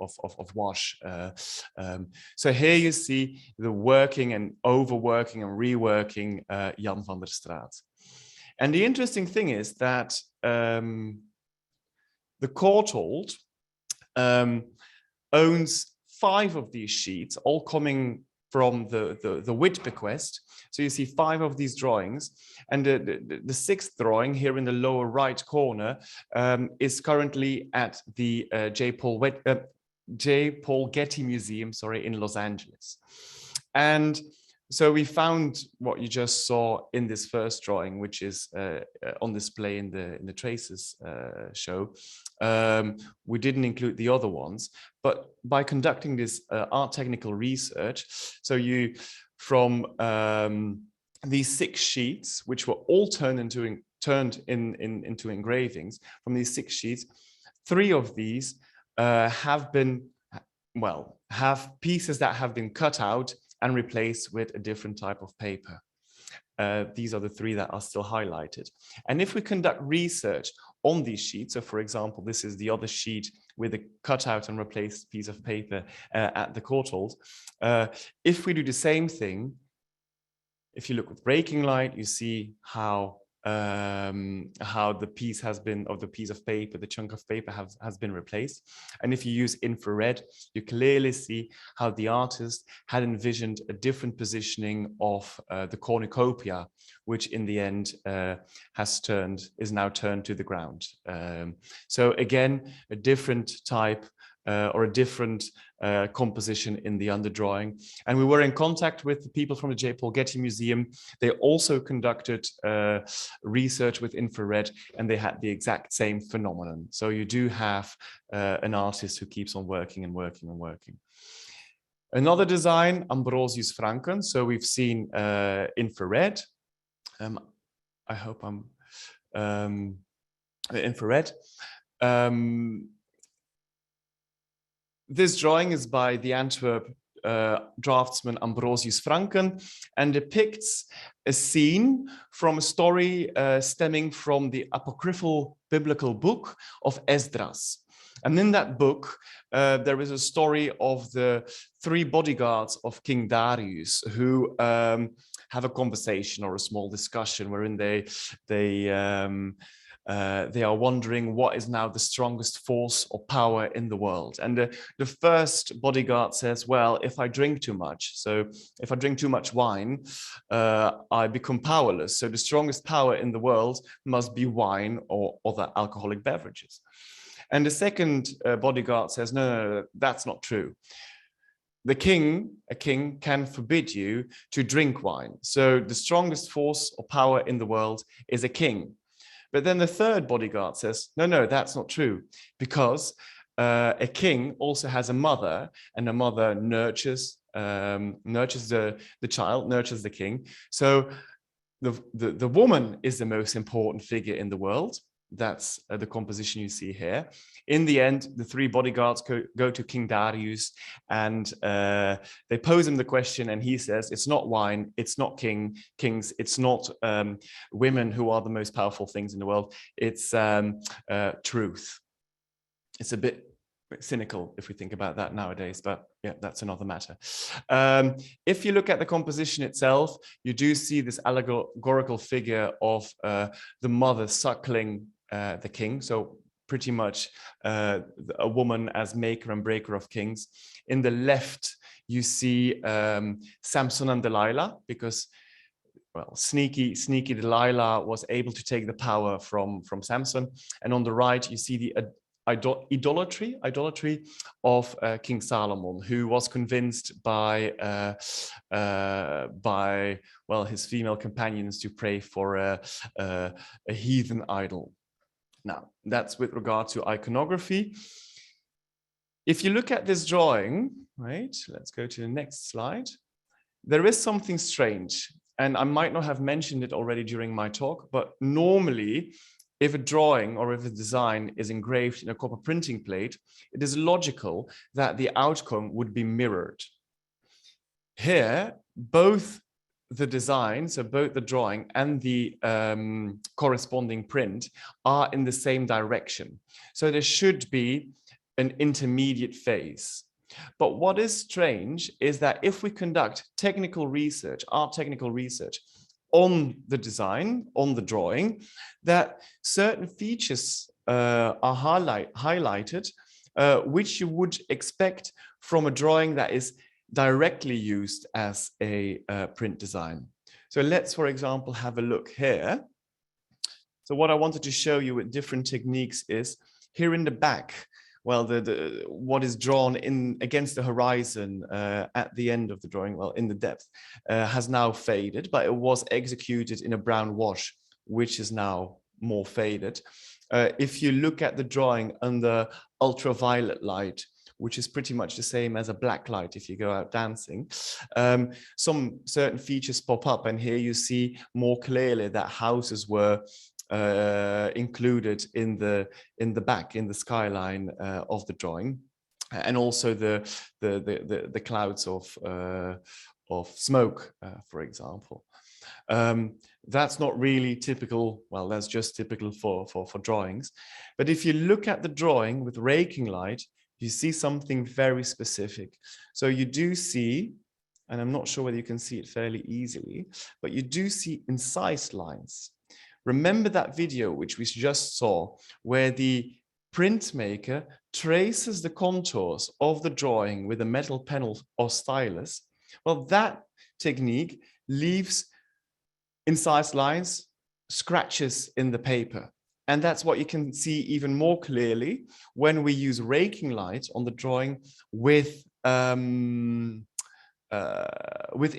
wash. So here you see the working and overworking and reworking Jan van der Stratz. And the interesting thing is that the Courtauld owns 5 of these sheets, all coming from the Witt bequest. So you see 5 of these drawings, and the 6th drawing here in the lower right corner is currently at the J. Paul Getty Museum, sorry, in Los Angeles. And so we found what you just saw in this first drawing, which is on display in the Traces show. We didn't include the other ones, but by conducting this art technical research, so you, from these 6 sheets, which were all turned into engravings, from these 6 sheets, 3 of these have pieces that have been cut out and replaced with a different type of paper. These are the 3 that are still highlighted. And if we conduct research on these sheets, so for example, this is the other sheet with a cutout and replaced piece of paper at the Courtauld. If we do the same thing, if you look with breaking light, you see how the piece has been, of the piece of paper, the chunk of paper has been replaced. And if you use infrared, you clearly see how the artist had envisioned a different positioning of the cornucopia, which in the end is now turned to the ground. So again, a different type or a different composition in the underdrawing. And we were in contact with the people from the J. Paul Getty Museum. They also conducted research with infrared, and they had the exact same phenomenon. So you do have an artist who keeps on working and working and working. Another design, Ambrosius Franken. So we've seen infrared. I hope I'm infrared. This drawing is by the Antwerp draftsman Ambrosius Franken and depicts a scene from a story stemming from the apocryphal biblical book of Esdras. And in that book, there is a story of the 3 bodyguards of King Darius who have a conversation or a small discussion wherein they are wondering what is now the strongest force or power in the world. And the first bodyguard says, well, if I drink too much, so if I drink too much wine, I become powerless. So the strongest power in the world must be wine or other alcoholic beverages. And the second bodyguard says, no, that's not true. A king can forbid you to drink wine. So the strongest force or power in the world is a king. But then the third bodyguard says, no, that's not true, because a king also has a mother, and a mother nurtures the child, nurtures the king. So the woman is the most important figure in the world. That's the composition you see here. In the end, the 3 bodyguards go to King Darius, and they pose him the question, and he says, it's not wine, it's not kings, it's not women who are the most powerful things in the world, it's truth. It's a bit cynical if we think about that nowadays, but yeah, that's another matter. If you look at the composition itself, you do see this allegorical figure of the mother suckling the king. So pretty much a woman as maker and breaker of kings. In the left, you see Samson and Delilah, because well, sneaky Delilah was able to take the power from Samson. And on the right, you see the idolatry of King Solomon, who was convinced by well, his female companions to pray for a heathen idol. Now, that's with regard to iconography. If you look at this drawing, right, let's go to the next slide. There is something strange, and I might not have mentioned it already during my talk, but normally, if a drawing or if a design is engraved in a copper printing plate, it is logical that the outcome would be mirrored. Here, both the design, so both the drawing and the corresponding print are in the same direction. So there should be an intermediate phase. But what is strange is that if we conduct technical research, art technical research on the design, on the drawing, that certain features are highlighted, which you would expect from a drawing that is directly used as a print design. So let's, for example, have a look here. So what I wanted to show you with different techniques is here in the back, well, what is drawn in against the horizon at the end of the drawing, well, in the depth, has now faded, but it was executed in a brown wash, which is now more faded. If you look at the drawing under ultraviolet light, which is pretty much the same as a black light if you go out dancing, some certain features pop up, and here you see more clearly that houses were included in the back, in the skyline of the drawing, and also the clouds of smoke, for example. That's not really typical. Well, that's just typical for drawings. But if you look at the drawing with raking light, you see something very specific. So you do see, and I'm not sure whether you can see it fairly easily, but you do see incised lines. Remember that video which we just saw, where the printmaker traces the contours of the drawing with a metal pen or stylus? Well, that technique leaves incised lines, scratches in the paper. And that's what you can see even more clearly when we use raking light on the drawing with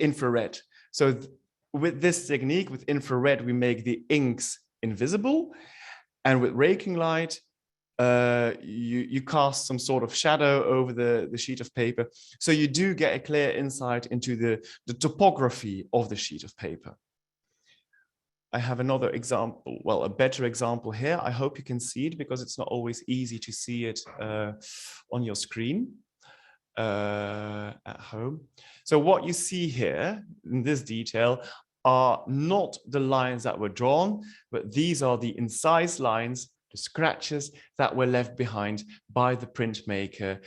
infrared. So with this technique, with infrared, we make the inks invisible. And with raking light, you cast some sort of shadow over the sheet of paper. So you do get a clear insight into the topography of the sheet of paper. I have another example, well, a better example here. I hope you can see it because it's not always easy to see it on your screen at home. So what you see here in this detail are not the lines that were drawn, but these are the incised lines, the scratches that were left behind by the printmaker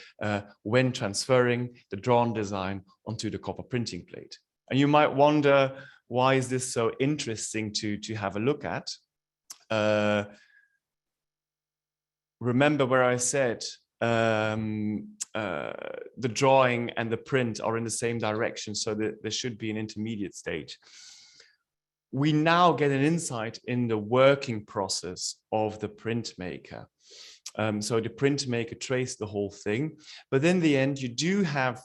when transferring the drawn design onto the copper printing plate. And you might wonder, why is this so interesting to have a look at? Remember where I said the drawing and the print are in the same direction, so that there should be an intermediate stage. We now get an insight in the working process of the printmaker. So the printmaker traced the whole thing, but in the end, you do have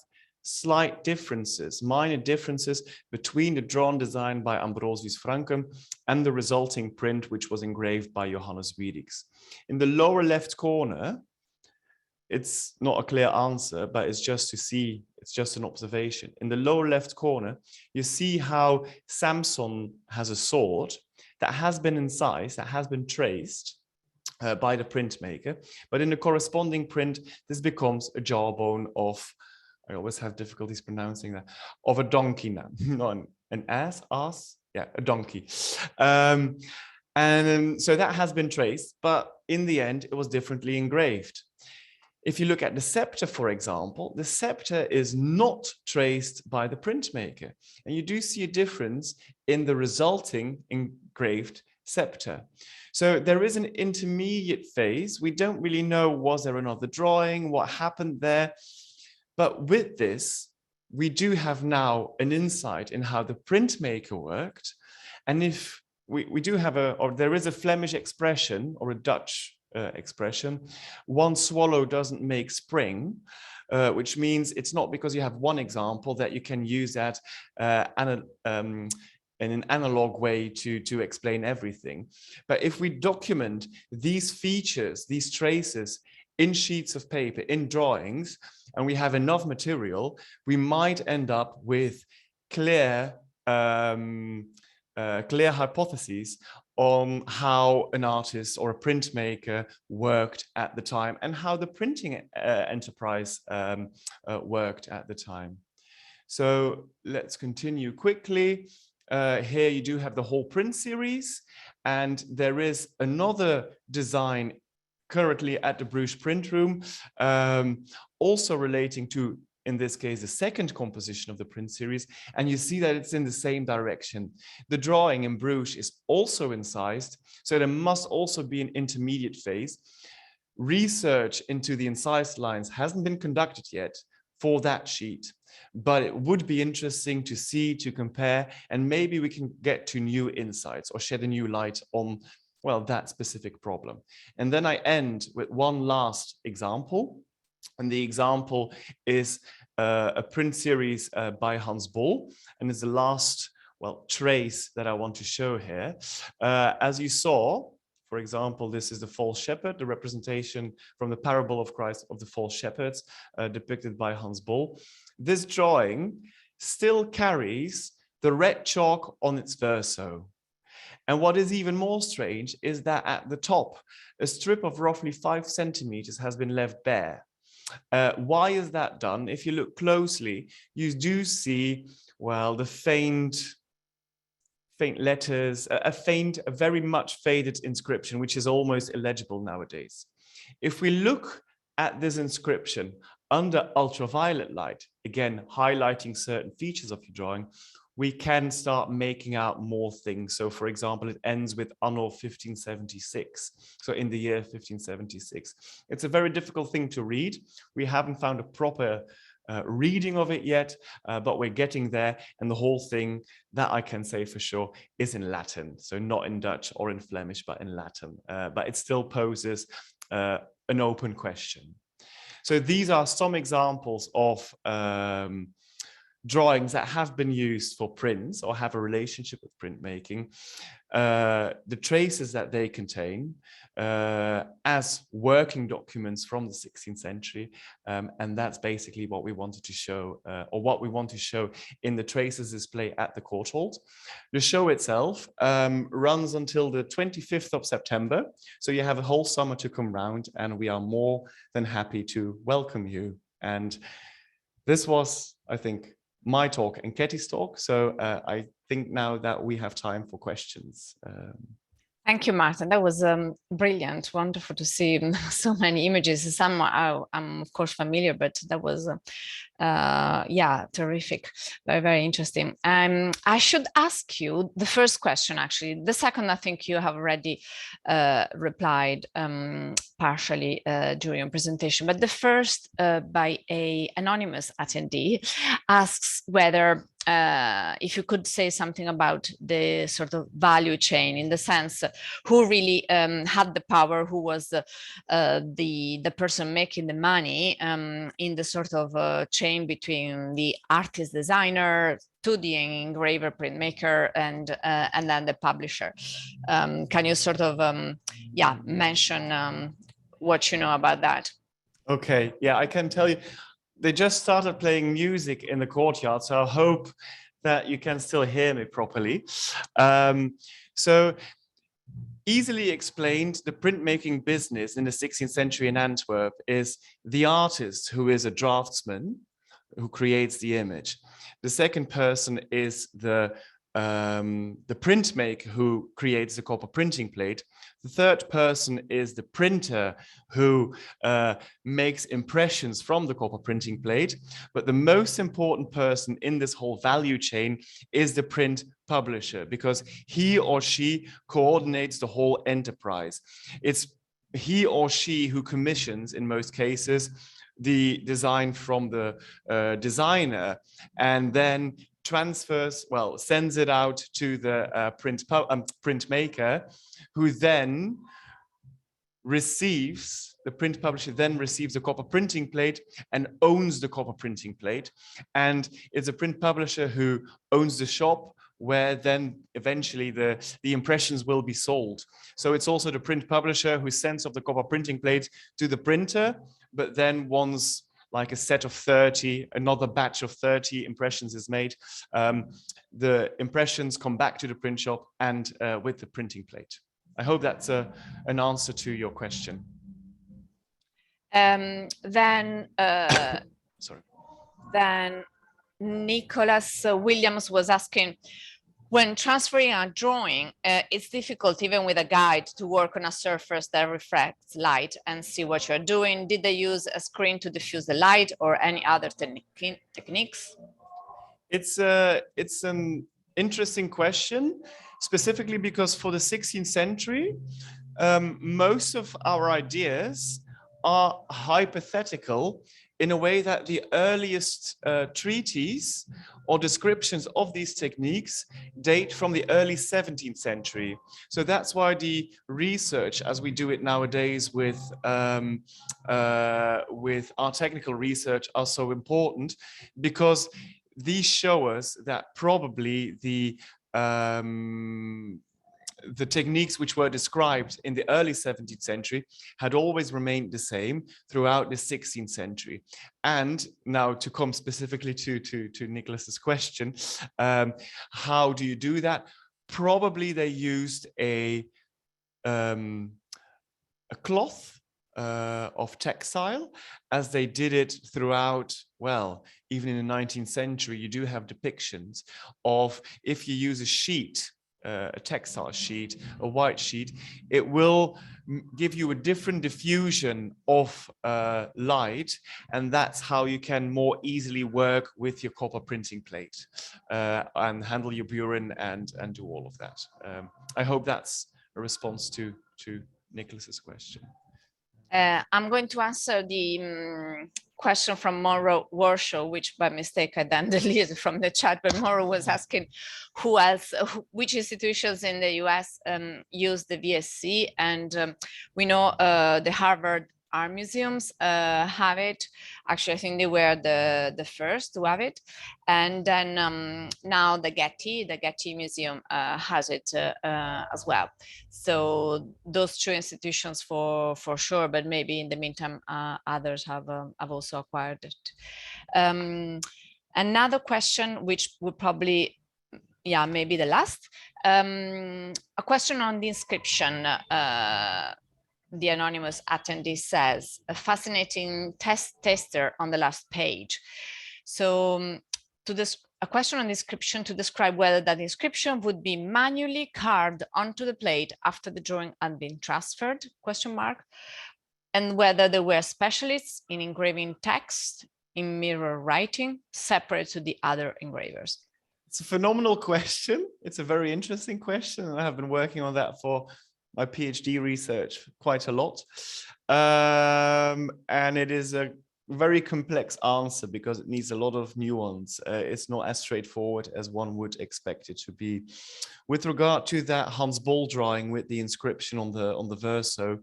slight differences, minor differences between the drawn design by Ambrosius Franken and the resulting print, which was engraved by Johannes Wiedix. In the lower left corner, it's not a clear answer, but it's just to see, it's just an observation. In the lower left corner, you see how Samson has a sword that has been incised, that has been traced by the printmaker, but in the corresponding print, this becomes a jawbone of, I always have difficulties pronouncing that, of a donkey now, not an ass, yeah, a donkey. So that has been traced, but in the end, it was differently engraved. If you look at the scepter, for example, the scepter is not traced by the printmaker. And you do see a difference in the resulting engraved scepter. So there is an intermediate phase. We don't really know, was there another drawing, what happened there? But with this, we do have now an insight in how the printmaker worked. And if we do have there is a Flemish expression or a Dutch expression, one swallow doesn't make spring, which means it's not because you have one example that you can use that in an analog way to explain everything. But if we document these features, these traces in sheets of paper, in drawings, and we have enough material, we might end up with clear hypotheses on how an artist or a printmaker worked at the time and how the printing enterprise worked at the time. So let's continue quickly. Here you do have the whole print series, and there is another design currently at the Bruges print room, also relating to, in this case, the second composition of the print series, and you see that it's in the same direction. The drawing in Bruges is also incised, so there must also be an intermediate phase. Research into the incised lines hasn't been conducted yet for that sheet, but it would be interesting to see, to compare, and maybe we can get to new insights or shed a new light on, well, that specific problem. And then I end with one last example. And the example is a print series by Hans Bol, and it's the last, well, trace that I want to show here. As you saw, for example, this is the false shepherd, the representation from the parable of Christ of the false shepherds, depicted by Hans Bol. This drawing still carries the red chalk on its verso. And what is even more strange is that at the top, a strip of roughly 5 centimeters has been left bare. Why is that done? If you look closely, you do see, well, the faint letters, a very much faded inscription, which is almost illegible nowadays. If we look at this inscription under ultraviolet light, again, highlighting certain features of your drawing, we can start making out more things. So for example, it ends with Anno 1576. So in the year 1576. It's a very difficult thing to read. We haven't found a proper reading of it yet, but we're getting there. And the whole thing, that I can say for sure, is in Latin. So not in Dutch or in Flemish, but in Latin. But it still poses an open question. So these are some examples of drawings that have been used for prints or have a relationship with printmaking, the traces that they contain as working documents from the 16th century. And that's basically what we wanted to show, or what we want to show in the traces display at the Courtauld. The show itself runs until the 25th of September. So you have a whole summer to come round, and we are more than happy to welcome you. And this was, I think, my talk and Ketty's talk. So I think now that we have time for questions. Thank you, Maerten. That was brilliant, wonderful to see so many images. Some I'm of course familiar, but that was, yeah, terrific, very, very interesting. I should ask you the first question, actually. The second, I think you have already replied partially during your presentation, but the first by an anonymous attendee asks whether if you could say something about the sort of value chain, in the sense who really had the power, who was the person making the money in the sort of chain between the artist designer to the engraver printmaker and then the publisher. Can you sort of yeah, mention what you know about that? Okay, yeah, I can tell you. They just started playing music in the courtyard, so I hope that you can still hear me properly. So easily explained, the printmaking business in the 16th century in Antwerp is the artist who is a draftsman who creates the image. The second person is the the printmaker who creates the copper printing plate. The third person is the printer who makes impressions from the copper printing plate. But the most important person in this whole value chain is the print publisher, because he or she coordinates the whole enterprise. It's he or she who commissions, in most cases, the design from the designer, and then transfers, well, sends it out to the printmaker, who then receives, the print publisher then receives the copper printing plate and owns the copper printing plate. And it's a print publisher who owns the shop where then eventually the impressions will be sold. So it's also the print publisher who sends off the copper printing plate to the printer, but then once like a set of 30, another batch of 30 impressions is made, the impressions come back to the print shop and with the printing plate. I hope that's an answer to your question. Then Sorry. Then Nicholas Williams was asking, when transferring a drawing, it's difficult even with a guide to work on a surface that reflects light and see what you're doing. Did they use a screen to diffuse the light or any other techniques? It's an interesting question, specifically because for the 16th century, most of our ideas are hypothetical in a way that the earliest treatises or descriptions of these techniques date from the early 17th century. So that's why the research, as we do it nowadays with our technical research, are so important, because these show us that probably the techniques which were described in the early 17th century had always remained the same throughout the 16th century. And now to come specifically to Nicholas's question, how do you do that? Probably they used a cloth of textile, as they did it throughout, well, even in the 19th century, you do have depictions of, if you use a sheet, a textile sheet, a white sheet, it will give you a different diffusion of light, and that's how you can more easily work with your copper printing plate and handle your burin and do all of that. I hope that's a response to Nicholas's question. I'm going to answer the question from Mauro Warshaw, which by mistake I then deleted from the chat, but Mauro was asking which institutions in the US use the VSC, and we know the Harvard Art Museums have it. Actually, I think they were the first to have it. And then now the Getty Museum has it as well. So those two institutions for sure, but maybe in the meantime, others have also acquired it. Another question, which would probably, yeah, maybe the last, a question on the inscription. The anonymous attendee says, a fascinating tester on the last page. So a question on the inscription to describe whether that inscription would be manually carved onto the plate after the drawing had been transferred, ? And whether there were specialists in engraving text, in mirror writing, separate to the other engravers. It's a phenomenal question. It's a very interesting question, and I have been working on that for my PhD research quite a lot. And it is a very complex answer because it needs a lot of nuance. It's not as straightforward as one would expect it to be. With regard to that Hans Boll drawing with the inscription on the verso,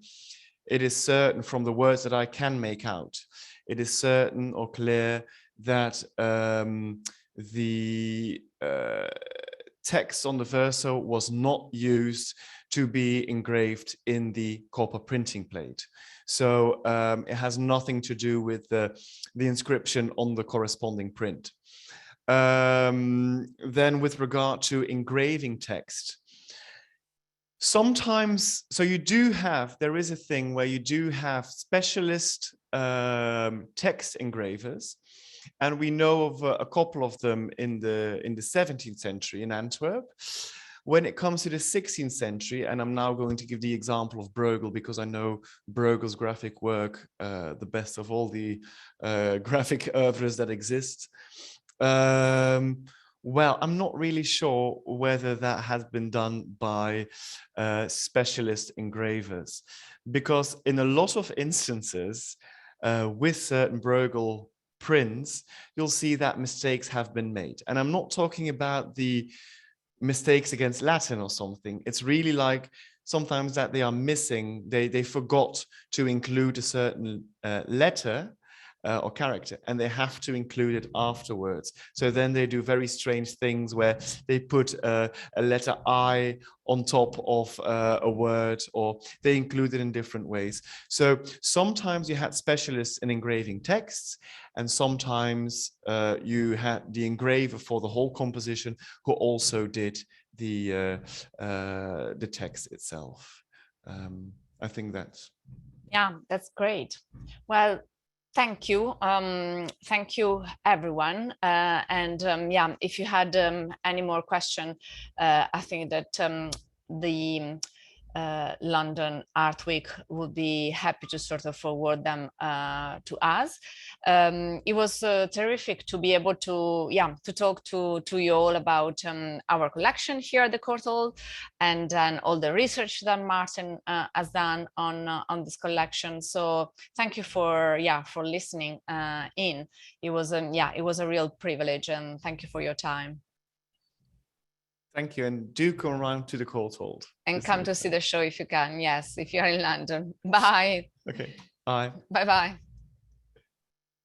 it is certain from the words that I can make out, it is certain or clear that the text on the verso was not used to be engraved in the copper printing plate. So it has nothing to do with the inscription on the corresponding print. Then with regard to engraving text, sometimes, so you do have, there is a thing where you do have specialist text engravers And we know of a couple of them in the 17th century in Antwerp. When it comes to the 16th century, and I'm now going to give the example of Brogle because I know Bruegel's graphic work the best of all the graphic oeuvres that exist. Well, I'm not really sure whether that has been done by specialist engravers, because in a lot of instances with certain Bruegel prints, you'll see that mistakes have been made. And I'm not talking about the mistakes against Latin or something. It's really like sometimes that they are missing, they forgot to include a certain letter or character, and they have to include it afterwards. So then they do very strange things where they put a letter I on top of a word, or they include it in different ways. So sometimes you had specialists in engraving texts, and sometimes you had the engraver for the whole composition who also did the text itself. I think that's... Yeah, that's great. Well, thank you. Thank you, everyone. Yeah, if you had any more question, I think that the London Art Week would be happy to sort of forward them to us. It was terrific to be able to, to talk to you all about our collection here at the Courtauld, and then all the research that Maerten has done on this collection. So thank you for listening in. It was it was a real privilege, and thank you for your time. Thank you, and do come around to the Courtauld. And come to see the show if you can. Yes, if you're in London. Bye. Okay, bye. Bye-bye.